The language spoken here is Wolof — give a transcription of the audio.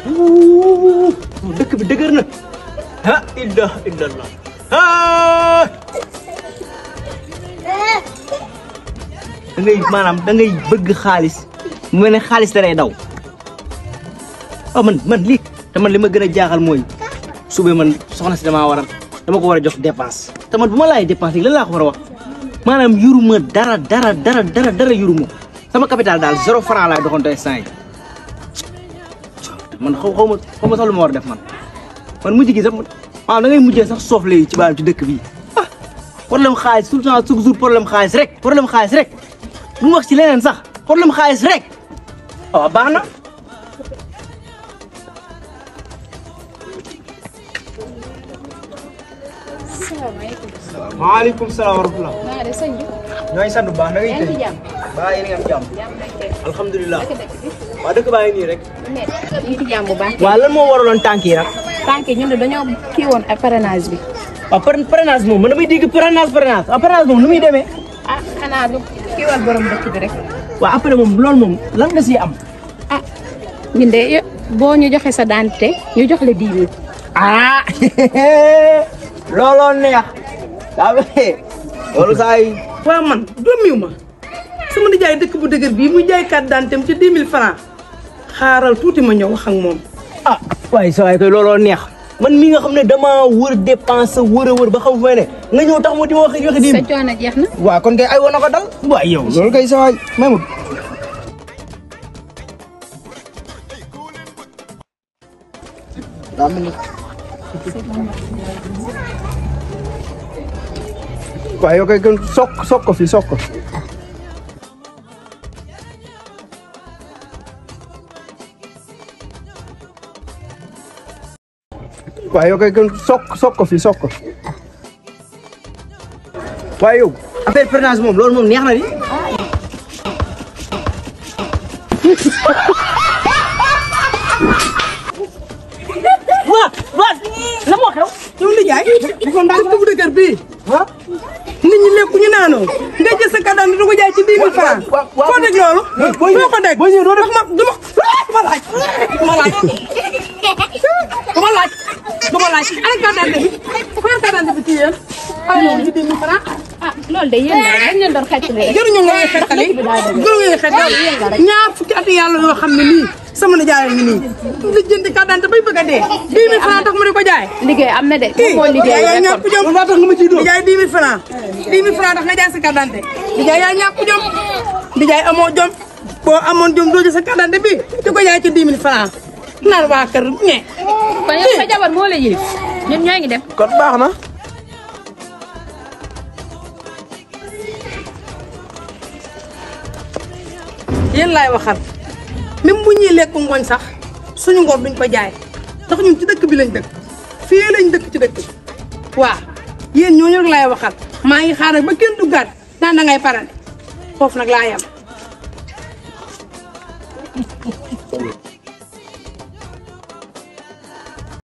dëkk bi dëgër na ha ilaha illallah ha da ngay bëgg xaalis mu mel ne xaalis da lay daw man lii te man li ma gën a jaaxal mooy suba man soxna si dama ko war a jox dépense te man bu ma laay dépense lan laa ko war a wax maanaam yuruma dara yuruma sama capital daal 0 franc laay doxanto instant yi man xaw ma sax lu ma war a def man mujj gi sax waaw da ngay mujjee sax soof léegi ci baal ci dëkk bi problème xaalis tout le temps chaque jour problème xaalis rek bu mu wax ci leneen sax problème xaalis rek waaw baax na. salaamaaleykum. maaleykum salaam wa rahmatulah. naa de sëñ bi. ñooy sant bu baax na ngay yaa ngi ci jàmm. baa yéen a ngi am jàmm. alhamdulilah. dëkk bi. waa dëkk baa ngi nii rek. ñu ngi ci jàmm bu baax. waaw lan moo waraloon tànk yi nag. tànk yi ñun de dañoo kii woon ak parrainage bi. waaw parrainage moom man damay dégg parrainage parrainage moom nu muy demee. ah xanaa du kiiwal borom dëkk bi rek. waaw après moom loolu moom lan nga siy am. ah ñun de boo ñu joxe sa dentité ñu jox la 10 000. ah looloo neex. daa bëgg loolu saa yi. waaw man doomiw ma sama nijaay dëkk bu dëgër bii muy jaay carte d'identité ci 10 000 francs xaaral tuuti ma ñëw wax ak moom. ah waaye saa yi koy looloo neex man mi nga xam ne dama wër dépense wër ba xam fay ne nga ñëw tax mu di ma wax di. sa coono jeex na. waaw kon kay ay woon na ko dal. waaw yow loolu kay saa waay Mamoud. daa mel ni. waaw yow kay kon soog ko fii soog ko. waaw yow kay kon soog ko fii soog ko. waaye yow affaire parrainage moom loolu moom neex na di. waaw la moo xew. yow nijaay dëkk bu dëgër bii. nit ñi lekku ñu naanoo nga jël sa carte d'identité du ko jaay ci 10 000 francs. foo dégg loolu. foo ko dégg. boo ñëwee doo def du ma laaj. ana carte d'identité bi fan carte d'identité bi ci yéen. ay loolu ci 10 000 francs. ah loolu de yéen la rek dañ leen doon xettali rek. jëruñu nga ngay xettali ñaar fukki at yàlla yoo xam ne nii sama nijaay ngi nii li jënd carte d'identité bay bëgg a dee 10 000 francs tax mu di ko jaay. liggéey am na de. moo liggéey yaa rek ñàkk jom tax nga ma ciy doon nijaay 10 000 francs 10 000 francs tax nga jaay sa carte d'identité nijaay yaa ñàkk jom nijaay amoo jom boo amoon jom doo jël sa carte d'identité bi di ko jaay ci 10 000 francs naan waa kër ñe kon yow sa jabar moo la yilif ñun ñoo ngi dem. kon baax na. yéen laay waxal même bu ñuy lekk ngooñ sax suñu ngor duñ ko jaay ndax ñun ci dëkk bi lañ dëkk fii lañ dëkk ci dëkk bi waaw yéen ñooñu rek laay waxal maa ngi xaar ba kenn duggaat naan da ngay parane foofu nag laa yam